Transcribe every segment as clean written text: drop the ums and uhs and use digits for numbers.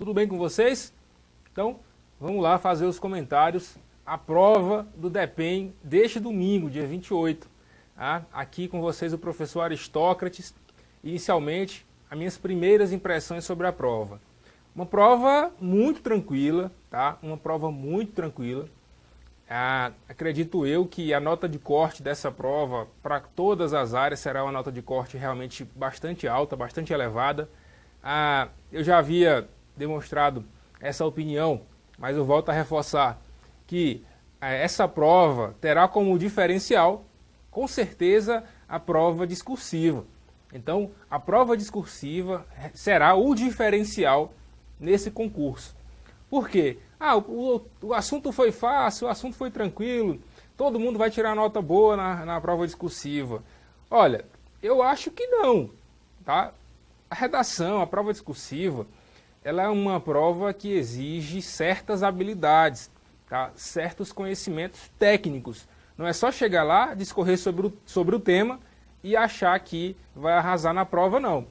Tudo bem com vocês? Então, vamos lá fazer os comentários. A prova do DEPEN deste domingo, dia 28. Tá? Aqui com vocês o professor Aristócrates. Inicialmente, as minhas primeiras impressões sobre a prova. Uma prova muito tranquila, tá? Uma prova muito tranquila. Acredito eu que a nota de corte dessa prova, para todas as áreas, será uma nota de corte realmente bastante alta, bastante elevada. Eu já havia demonstrado essa opinião, mas eu volto a reforçar que essa prova terá como diferencial, com certeza, a prova discursiva. Então, a prova discursiva será o diferencial nesse concurso. Por quê? O assunto foi fácil, o assunto foi tranquilo, todo mundo vai tirar nota boa na prova discursiva. Olha, eu acho que não, tá? A redação, a prova discursiva, ela é uma prova que exige certas habilidades, tá? Certos conhecimentos técnicos. Não é só chegar lá, discorrer sobre o tema e achar que vai arrasar na prova, não.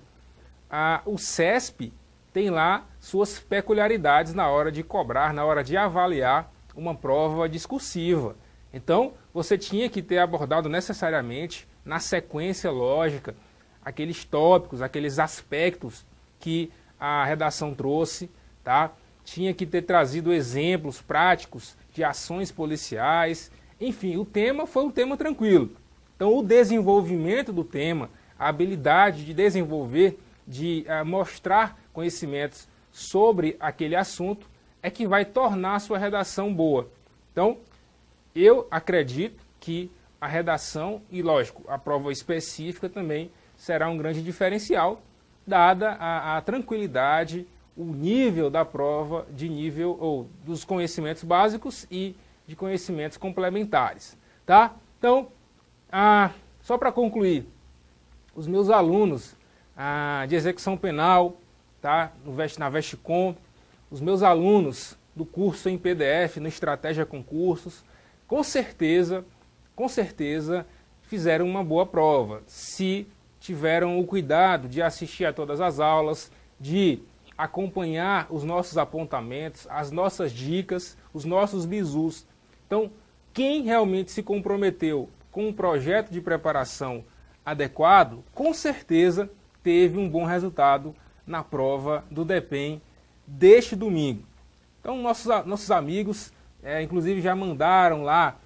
O CESP tem lá suas peculiaridades na hora de cobrar, na hora de avaliar uma prova discursiva. Então, você tinha que ter abordado necessariamente, na sequência lógica, aqueles tópicos, aqueles aspectos que a redação trouxe, tá? Tinha que ter trazido exemplos práticos de ações policiais. Enfim, o tema foi um tema tranquilo. Então, o desenvolvimento do tema, a habilidade de desenvolver, de mostrar conhecimentos sobre aquele assunto, é que vai tornar a sua redação boa. Então, eu acredito que a redação, e lógico, a prova específica também será um grande diferencial, dada a tranquilidade, o nível da prova, dos conhecimentos básicos e de conhecimentos complementares. Tá? Então, só para concluir, os meus alunos de execução penal, tá? Na Vestcom, os meus alunos do curso em PDF, no Estratégia Concursos, com certeza fizeram uma boa prova, se tiveram o cuidado de assistir a todas as aulas, de acompanhar os nossos apontamentos, as nossas dicas, os nossos bizus. Então, quem realmente se comprometeu com um projeto de preparação adequado, com certeza teve um bom resultado na prova do DEPEN deste domingo. Então, nossos amigos, inclusive, já mandaram lá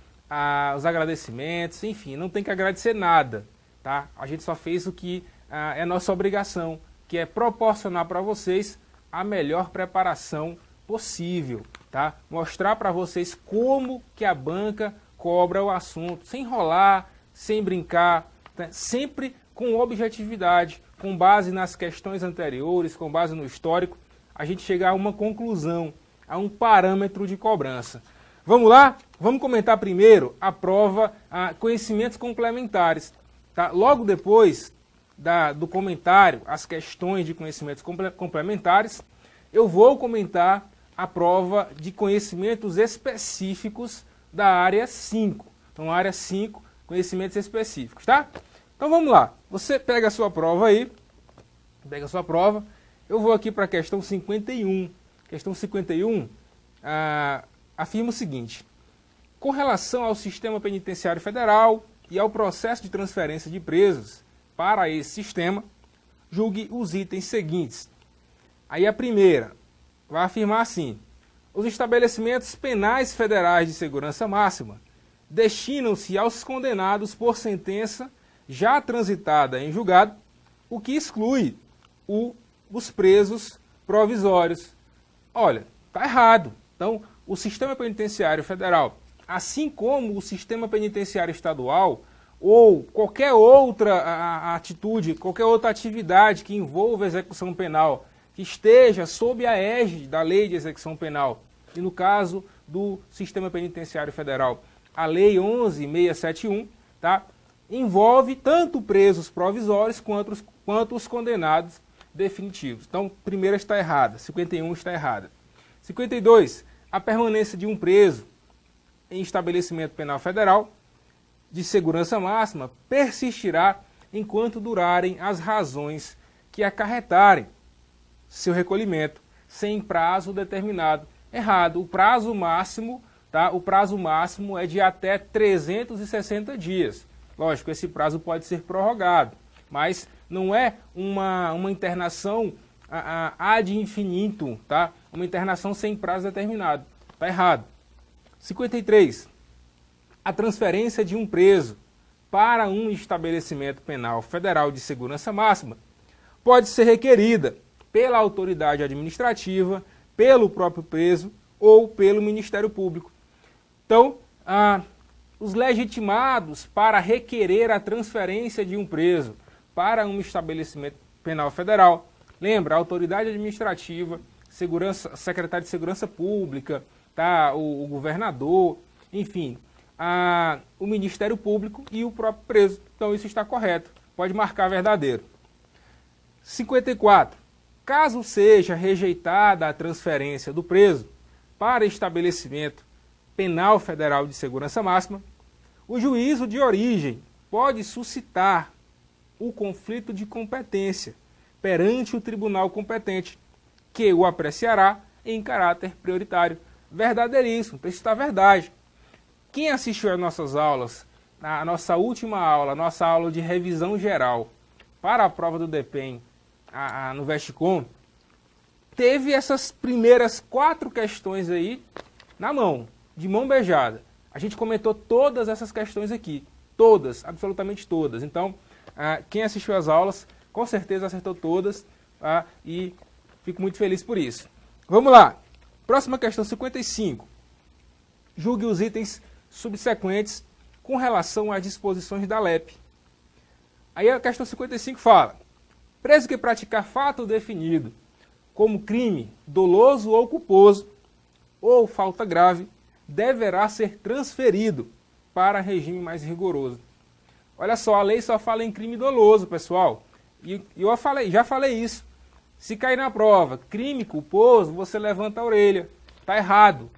os agradecimentos. Enfim, não tem que agradecer nada, tá? A gente só fez o que é nossa obrigação, que é proporcionar para vocês a melhor preparação possível, tá? Mostrar para vocês como que a banca cobra o assunto, sem enrolar, sem brincar, tá? Sempre com objetividade, com base nas questões anteriores, com base no histórico, a gente chegar a uma conclusão, a um parâmetro de cobrança. Vamos lá? Vamos comentar primeiro a prova conhecimentos complementares. Tá? Logo depois do comentário, as questões de conhecimentos complementares, eu vou comentar a prova de conhecimentos específicos da área 5. Então, área 5, conhecimentos específicos, tá? Então, vamos lá. Você pega a sua prova aí, eu vou aqui para a questão 51. Questão 51 afirma o seguinte: com relação ao sistema penitenciário federal e ao processo de transferência de presos para esse sistema, julgue os itens seguintes. Aí a primeira vai afirmar assim: os estabelecimentos penais federais de segurança máxima destinam-se aos condenados por sentença já transitada em julgado, o que exclui os presos provisórios. Olha, está errado. Então, o sistema penitenciário federal, assim como o sistema penitenciário estadual, ou qualquer outra atitude, qualquer outra atividade que envolva execução penal, que esteja sob a égide da Lei de Execução Penal, e no caso do sistema penitenciário federal, a Lei 11.671, tá? Envolve tanto presos provisórios quanto os condenados definitivos. Então, primeira está errada, 51 está errada. 52, a permanência de um preso em estabelecimento penal federal de segurança máxima persistirá enquanto durarem as razões que acarretarem seu recolhimento, sem prazo determinado. Errado. O prazo máximo, tá? O prazo máximo é de até 360 dias. Lógico, esse prazo pode ser prorrogado, mas não é uma internação ad infinitum, tá? Uma internação sem prazo determinado. Está errado. 53. A transferência de um preso para um estabelecimento penal federal de segurança máxima pode ser requerida pela autoridade administrativa, pelo próprio preso ou pelo Ministério Público. Então, os legitimados para requerer a transferência de um preso para um estabelecimento penal federal, lembra, a autoridade administrativa, secretário de Segurança Pública, tá, o governador, enfim, o Ministério Público e o próprio preso. Então isso está correto, pode marcar verdadeiro. 54. Caso seja rejeitada a transferência do preso para estabelecimento penal federal de segurança máxima, o juízo de origem pode suscitar o conflito de competência perante o tribunal competente, que o apreciará em caráter prioritário. Verdadeiríssimo, então isso está verdade. Quem assistiu às nossas aulas, a nossa última aula, a nossa aula de revisão geral para a prova do DEPEN no Vesticom, teve essas primeiras 4 questões aí na mão, de mão beijada. A gente comentou todas essas questões aqui, todas, absolutamente todas. Então, quem assistiu às aulas, com certeza acertou todas, e fico muito feliz por isso. Vamos lá, próxima questão, 55. Julgue os itens subsequentes com relação às disposições da LEP. Aí a questão 55 fala: preso que praticar fato definido como crime doloso ou culposo ou falta grave, deverá ser transferido para regime mais rigoroso. Olha só, a lei só fala em crime doloso, pessoal. E eu já falei isso. Se cair na prova crime culposo, você levanta a orelha. Está errado.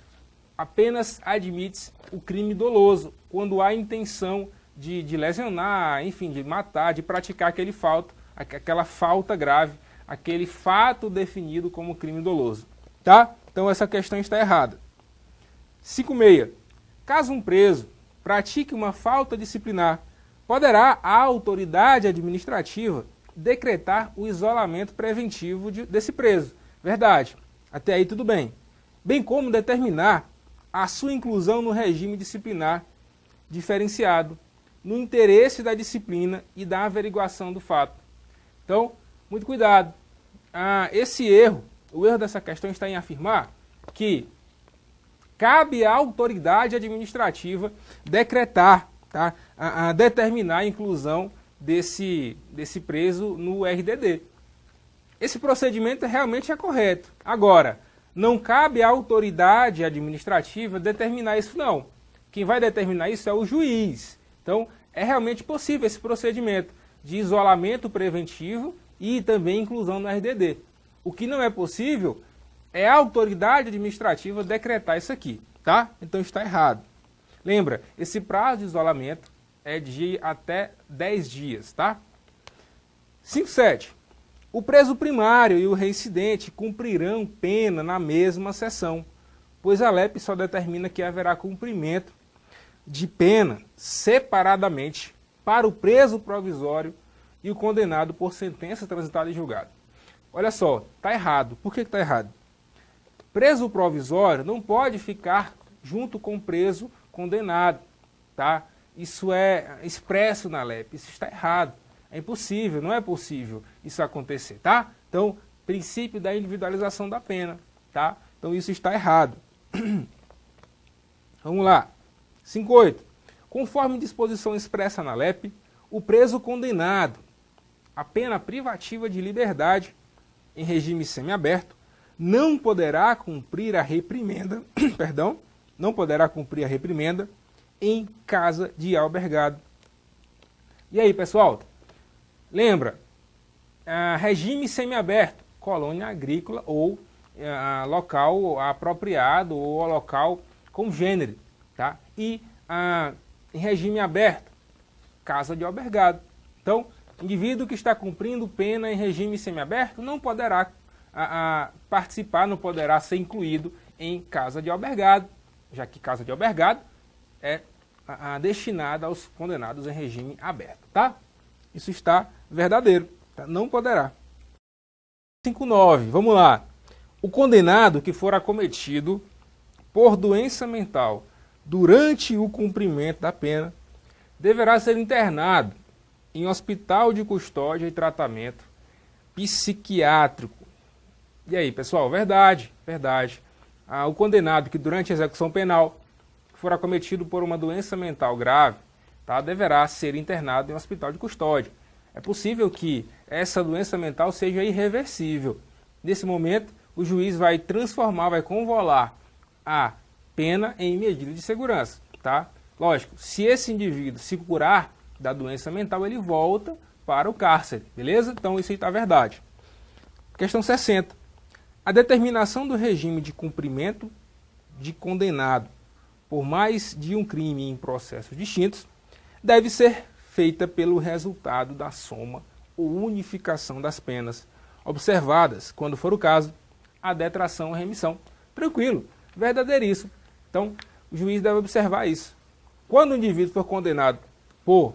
Apenas admite o crime doloso, quando há intenção de lesionar, enfim, de matar, de praticar aquela falta grave, aquele fato definido como crime doloso. Tá? Então essa questão está errada. 56. Caso um preso pratique uma falta disciplinar, poderá a autoridade administrativa decretar o isolamento preventivo desse preso. Verdade. Até aí tudo bem. Bem como determinar a sua inclusão no regime disciplinar diferenciado, no interesse da disciplina e da averiguação do fato. Então, muito cuidado. O erro dessa questão está em afirmar que cabe à autoridade administrativa decretar, tá, determinar a inclusão desse preso no RDD. Esse procedimento realmente é correto. Agora, não cabe à autoridade administrativa determinar isso, não. Quem vai determinar isso é o juiz. Então, é realmente possível esse procedimento de isolamento preventivo e também inclusão no RDD. O que não é possível é a autoridade administrativa decretar isso aqui, tá? Então está errado. Lembra, esse prazo de isolamento é de até 10 dias, tá? 57. O preso primário e o reincidente cumprirão pena na mesma sessão, pois a LEP só determina que haverá cumprimento de pena separadamente para o preso provisório e o condenado por sentença transitada em julgado. Olha só, está errado. Por que está errado? Preso provisório não pode ficar junto com o preso condenado, tá? Isso é expresso na LEP, isso está errado. É impossível, não é possível isso acontecer, tá? Então, princípio da individualização da pena, tá? Então, isso está errado. Vamos lá. 58. Conforme disposição expressa na LEP, o preso condenado à pena privativa de liberdade em regime semiaberto não poderá cumprir a reprimenda, não poderá cumprir a reprimenda em casa de albergado. E aí, pessoal? Lembra, regime semiaberto, colônia agrícola ou local apropriado ou local congênere, tá? E em regime aberto, casa de albergado. Então, indivíduo que está cumprindo pena em regime semiaberto não poderá participar, não poderá ser incluído em casa de albergado, já que casa de albergado é destinada aos condenados em regime aberto, tá? Isso está verdadeiro, tá? Não poderá. 5.9, vamos lá. O condenado que for acometido por doença mental durante o cumprimento da pena deverá ser internado em hospital de custódia e tratamento psiquiátrico. E aí, pessoal, verdade, verdade. O condenado que durante a execução penal for acometido por uma doença mental grave, tá, deverá ser internado em um hospital de custódia. É possível que essa doença mental seja irreversível. Nesse momento, o juiz vai transformar, vai convolar a pena em medida de segurança, tá? Lógico, se esse indivíduo se curar da doença mental, ele volta para o cárcere, beleza? Então isso aí está verdade. Questão 60. A determinação do regime de cumprimento de condenado por mais de um crime em processos distintos deve ser feita pelo resultado da soma ou unificação das penas observadas, quando for o caso, a detração ou remissão. Tranquilo, verdadeiríssimo. Então, o juiz deve observar isso. Quando o indivíduo for condenado por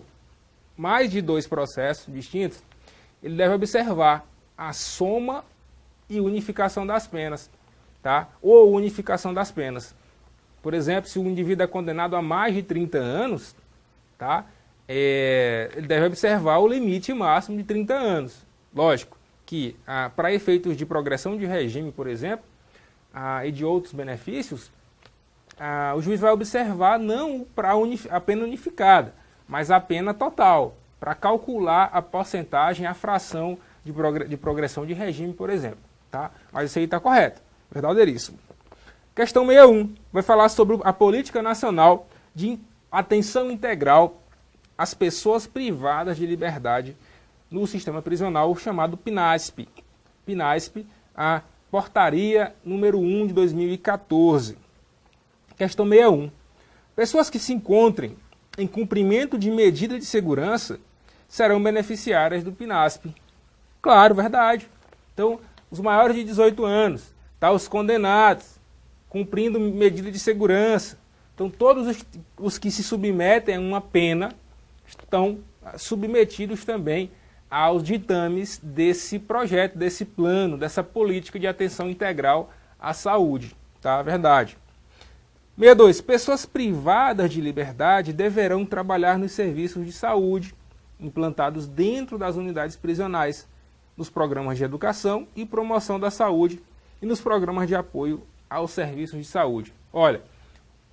mais de 2 processos distintos, ele deve observar a soma e unificação das penas, tá? Ou unificação das penas. Por exemplo, se o indivíduo é condenado a mais de 30 anos, tá? Ele deve observar o limite máximo de 30 anos. Lógico que, para efeitos de progressão de regime, por exemplo, e de outros benefícios, o juiz vai observar não para a pena unificada, mas a pena total, para calcular a porcentagem, a fração de progressão de regime, por exemplo. Tá? Mas isso aí está correto, verdadeiríssimo. Questão 61, vai falar sobre a política nacional de atenção integral às pessoas privadas de liberdade no sistema prisional, chamado PNASP. PNASP, a portaria número 1 de 2014. Questão 61. Pessoas que se encontrem em cumprimento de medida de segurança serão beneficiárias do PNASP. Claro, verdade. Então, os maiores de 18 anos, tá? Os condenados, cumprindo medida de segurança. Então, todos os que se submetem a uma pena estão submetidos também aos ditames desse projeto, desse plano, dessa política de atenção integral à saúde. Tá? Verdade. 62. Pessoas privadas de liberdade deverão trabalhar nos serviços de saúde implantados dentro das unidades prisionais, nos programas de educação e promoção da saúde e nos programas de apoio aos serviços de saúde. Olha,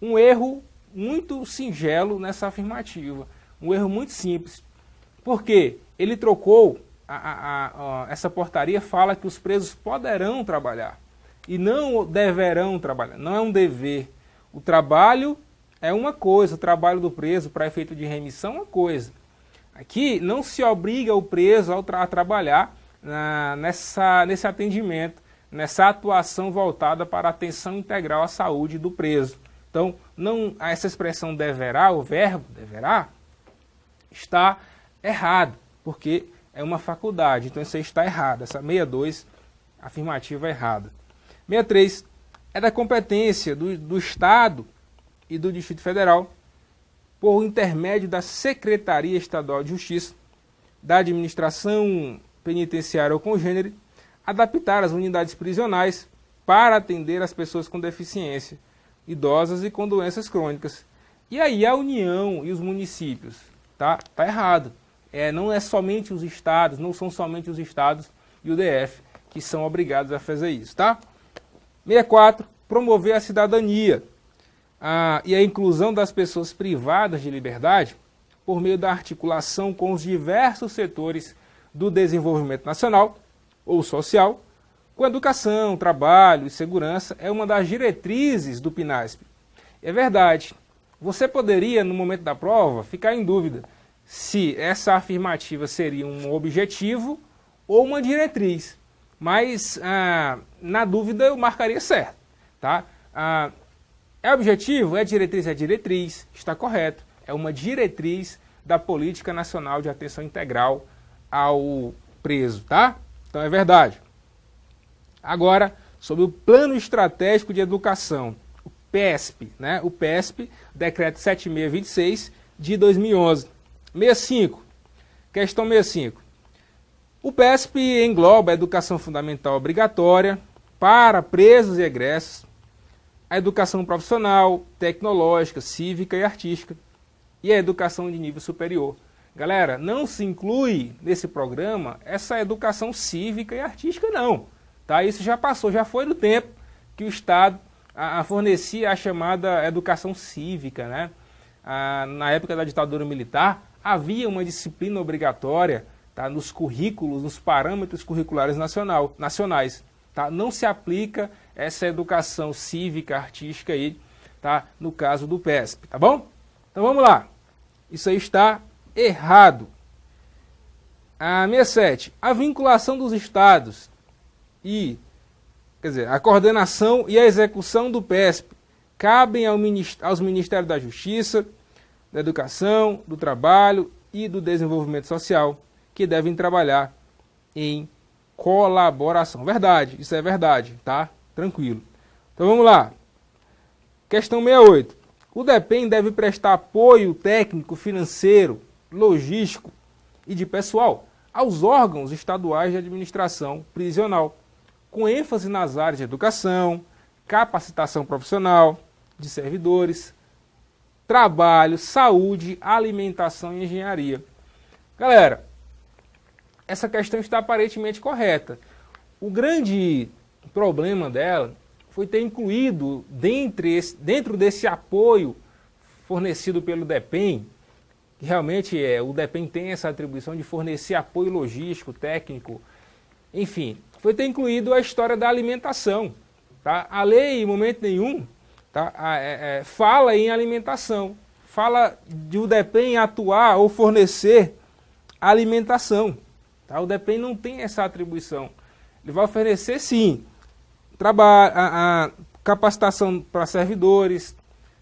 um erro muito singelo nessa afirmativa, um erro muito simples, porque ele trocou, essa portaria fala que os presos poderão trabalhar e não deverão trabalhar, não é um dever. O trabalho é uma coisa, o trabalho do preso para efeito de remissão é uma coisa. Aqui não se obriga o preso a trabalhar nesse atendimento, nessa atuação voltada para a atenção integral à saúde do preso. Então, essa expressão deverá, o verbo deverá, está errado, porque é uma faculdade. Então, isso aí está errado. Essa 62 afirmativa é errada. 63 é da competência do Estado e do Distrito Federal, por intermédio da Secretaria Estadual de Justiça, da Administração Penitenciária ou congênere, adaptar as unidades prisionais para atender as pessoas com deficiência, idosas e com doenças crônicas. E aí a União e os municípios, tá errado. Não é somente os estados, não são somente os estados e o DF que são obrigados a fazer isso, tá? 64, promover a cidadania e a inclusão das pessoas privadas de liberdade por meio da articulação com os diversos setores do desenvolvimento nacional ou social, com educação, trabalho e segurança, é uma das diretrizes do PNASP. É verdade. Você poderia, no momento da prova, ficar em dúvida se essa afirmativa seria um objetivo ou uma diretriz. Mas, na dúvida, eu marcaria certo. Tá? É objetivo? É diretriz? É diretriz. Está correto. É uma diretriz da Política Nacional de Atenção Integral ao Preso. Tá? Então, é verdade. Agora, sobre o Plano Estratégico de Educação, o PESP, né? O PESP, Decreto 7626 de 2011. 65, questão 65. O PESP engloba a educação fundamental obrigatória para presos e egressos, a educação profissional, tecnológica, cívica e artística e a educação de nível superior. Galera, não se inclui nesse programa essa educação cívica e artística não. Tá? Isso já passou, já foi no tempo que o Estado fornecia a chamada educação cívica. Né? Na época da ditadura militar, havia uma disciplina obrigatória, tá, nos currículos, nos parâmetros curriculares nacionais. Tá? Não se aplica essa educação cívica, artística aí, tá, no caso do PESP. Tá bom? Então vamos lá. Isso aí está errado. A 67. A vinculação dos estados a coordenação e a execução do PESP cabem aos Ministérios da Justiça, da Educação, do Trabalho e do Desenvolvimento Social, que devem trabalhar em colaboração. Verdade, isso é verdade, tá? Tranquilo. Então vamos lá. Questão 68. O DEPEN deve prestar apoio técnico, financeiro, logístico e de pessoal aos órgãos estaduais de administração prisional, com ênfase nas áreas de educação, capacitação profissional, de servidores, trabalho, saúde, alimentação e engenharia. Galera, essa questão está aparentemente correta. O grande problema dela foi ter incluído dentro desse apoio fornecido pelo DEPEN, que realmente o DEPEN tem essa atribuição de fornecer apoio logístico, técnico, enfim, foi ter incluído a história da alimentação. Tá? A lei, em momento nenhum, tá, fala em alimentação, fala de o DEPEN atuar ou fornecer alimentação. Tá? O DEPEN não tem essa atribuição. Ele vai oferecer, sim, trabalho, capacitação para servidores,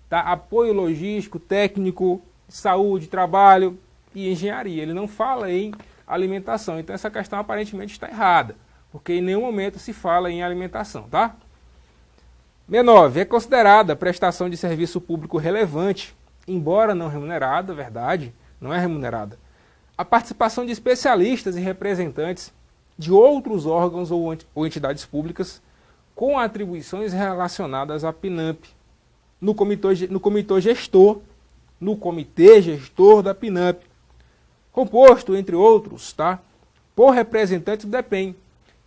tá? Apoio logístico, técnico, saúde, trabalho e engenharia. Ele não fala em alimentação. Então essa questão aparentemente está errada, porque em nenhum momento se fala em alimentação, tá? 69. É considerada prestação de serviço público relevante, embora não remunerada, verdade, não é remunerada, a participação de especialistas e representantes de outros órgãos ou entidades públicas com atribuições relacionadas à PNAMP, no comitê gestor da PNAMP, composto, entre outros, tá, por representantes do DEPEN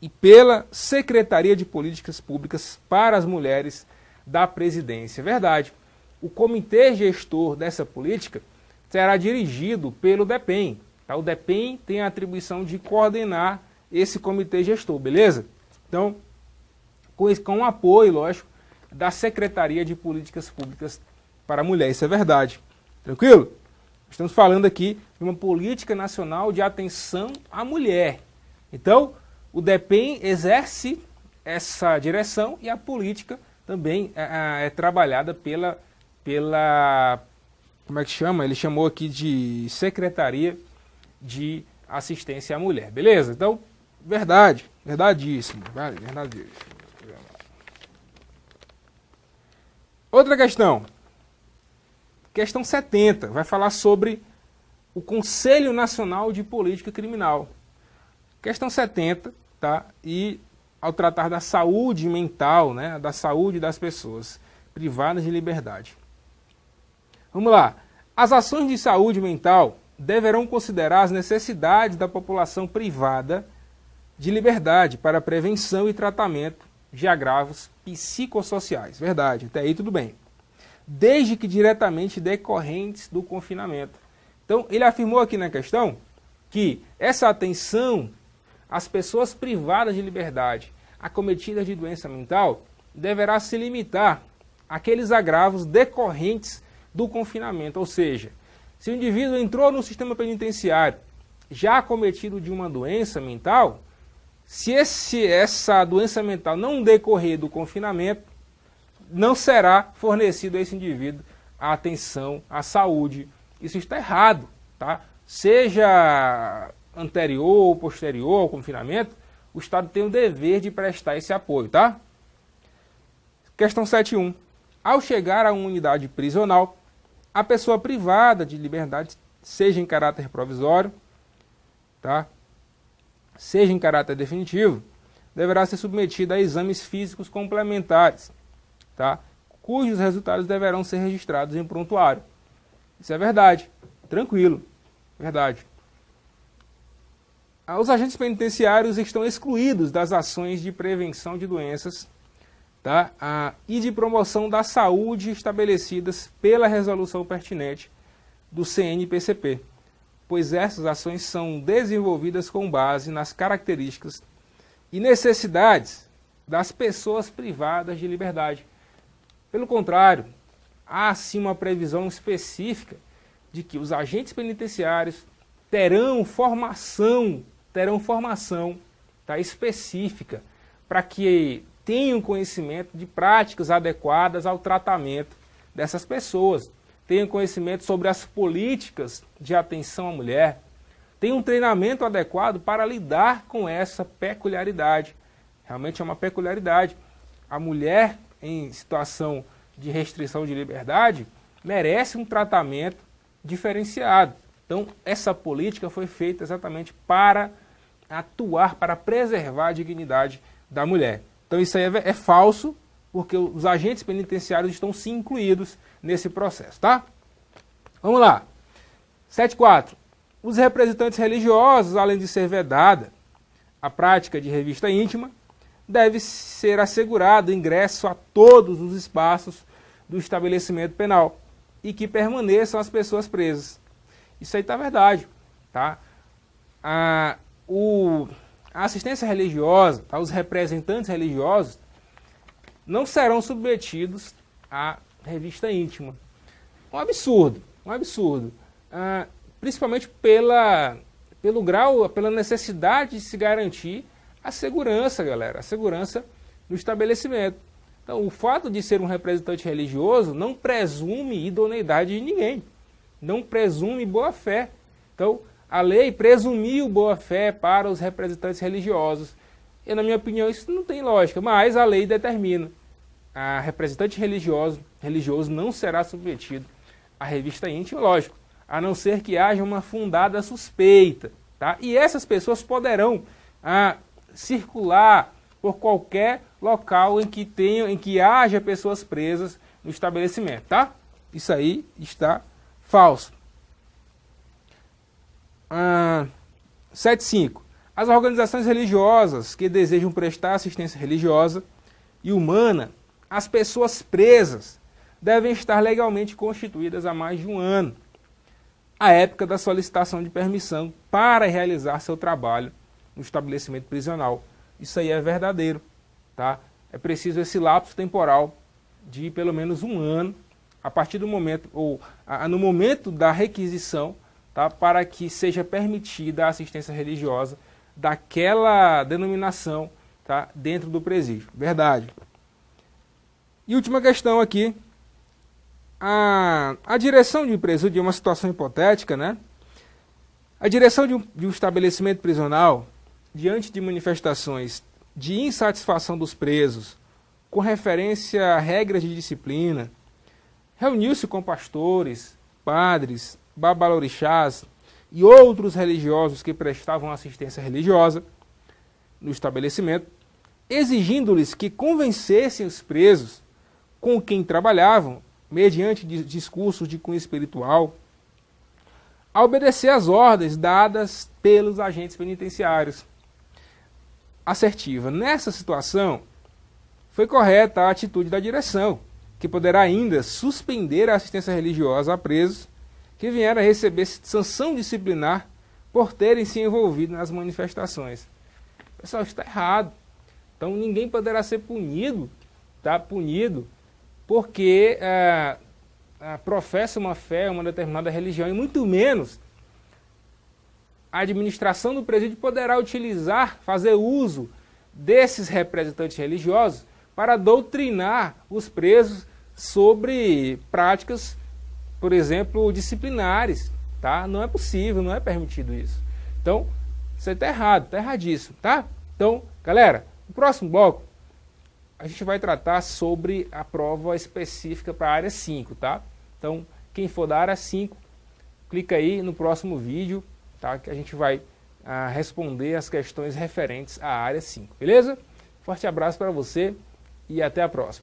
e pela Secretaria de Políticas Públicas para as Mulheres da Presidência. Verdade, o comitê gestor dessa política será dirigido pelo DEPEN. Tá? O DEPEN tem a atribuição de coordenar esse comitê gestor, beleza? Então, com o apoio, lógico, da Secretaria de Políticas Públicas para a Mulher. Isso é verdade. Tranquilo? Estamos falando aqui de uma política nacional de atenção à mulher. Então, o DEPEN exerce essa direção e a política também é trabalhada pela, como é que chama? Ele chamou aqui de Secretaria de Assistência à Mulher. Beleza? Então, verdade. Verdadíssimo. Verdadeiro. Outra questão. Questão 70. Vai falar sobre o Conselho Nacional de Política Criminal. Questão 70, tá? E ao tratar da saúde mental, né? Da saúde das pessoas privadas de liberdade. Vamos lá. As ações de saúde mental deverão considerar as necessidades da população privada de liberdade para a prevenção e tratamento de agravos psicossociais. Verdade, até aí tudo bem. Desde que diretamente decorrentes do confinamento. Então, ele afirmou aqui na questão que essa atenção às pessoas privadas de liberdade acometidas de doença mental deverá se limitar àqueles agravos decorrentes do confinamento. Ou seja, se o indivíduo entrou no sistema penitenciário já acometido de uma doença mental, se essa doença mental não decorrer do confinamento, não será fornecido a esse indivíduo a atenção à saúde. Isso está errado, tá? Seja anterior ou posterior ao confinamento, o Estado tem o dever de prestar esse apoio, tá? Questão 7.1. Ao chegar a uma unidade prisional, a pessoa privada de liberdade, seja em caráter provisório, tá? Seja em caráter definitivo, deverá ser submetida a exames físicos complementares, tá? Cujos resultados deverão ser registrados em prontuário. Isso é verdade, tranquilo, verdade. Os agentes penitenciários estão excluídos das ações de prevenção de doenças, tá? E de promoção da saúde estabelecidas pela resolução pertinente do CNPCP, pois essas ações são desenvolvidas com base nas características e necessidades das pessoas privadas de liberdade. Pelo contrário, há sim uma previsão específica de que os agentes penitenciários terão formação, tá, específica para que tenham conhecimento de práticas adequadas ao tratamento dessas pessoas, tenham conhecimento sobre as políticas de atenção à mulher, tenham um treinamento adequado para lidar com essa peculiaridade. Realmente é uma peculiaridade. A mulher em situação de restrição de liberdade merece um tratamento diferenciado. Então, essa política foi feita exatamente para atuar, para preservar a dignidade da mulher. Então, isso aí é falso, porque os agentes penitenciários estão sim incluídos nesse processo, tá? Vamos lá. 7.4. Os representantes religiosos, além de ser vedada a prática de revista íntima, deve ser assegurado ingresso a todos os espaços do estabelecimento penal e que permaneçam as pessoas presas. Isso aí está verdade, tá? A assistência religiosa, tá? Os representantes religiosos não serão submetidos à revista íntima. Um absurdo. Principalmente pelo grau, pela necessidade de se garantir a segurança, galera, a segurança no estabelecimento. Então, o fato de ser um representante religioso não presume idoneidade de ninguém, não presume boa-fé. Então, a lei presumiu boa-fé para os representantes religiosos. E, na minha opinião, isso não tem lógica, mas a lei determina. A representante religioso não será submetido à revista íntima, lógico, a não ser que haja uma fundada suspeita, tá? E essas pessoas poderão circular por qualquer local em que haja pessoas presas no estabelecimento, tá? Isso aí está falso. 7.5. As organizações religiosas que desejam prestar assistência religiosa e humana às pessoas presas devem estar legalmente constituídas há mais de um ano, à época da solicitação de permissão para realizar seu trabalho no estabelecimento prisional. Isso aí é verdadeiro, tá? É preciso esse lapso temporal de pelo menos um ano, a partir do momento, no momento da requisição, tá? Para que seja permitida a assistência religiosa daquela denominação, tá? Dentro do presídio. Verdade. E última questão aqui. A direção de um presídio, uma situação hipotética, né? A direção de um estabelecimento prisional, diante de manifestações de insatisfação dos presos, com referência a regras de disciplina, reuniu-se com pastores, padres, babalorixás e outros religiosos que prestavam assistência religiosa no estabelecimento, exigindo-lhes que convencessem os presos com quem trabalhavam, mediante discursos de cunho espiritual, a obedecer às ordens dadas pelos agentes penitenciários. Assertiva. Nessa situação, foi correta a atitude da direção, que poderá ainda suspender a assistência religiosa a presos que vieram a receber sanção disciplinar por terem se envolvido nas manifestações. Pessoal, isso está errado. Então, ninguém poderá ser punido, tá? Punido porque professa uma fé, uma determinada religião, e muito menos a administração do presídio poderá utilizar, fazer uso desses representantes religiosos para doutrinar os presos sobre práticas, por exemplo, disciplinares, tá? Não é possível, não é permitido isso. Então, você está errado, está erradíssimo, tá? Então, galera, no próximo bloco, a gente vai tratar sobre a prova específica para a área 5, tá? Então, quem for da área 5, clica aí no próximo vídeo, tá? Que a gente vai responder as questões referentes à área 5, beleza? Forte abraço para você e até a próxima.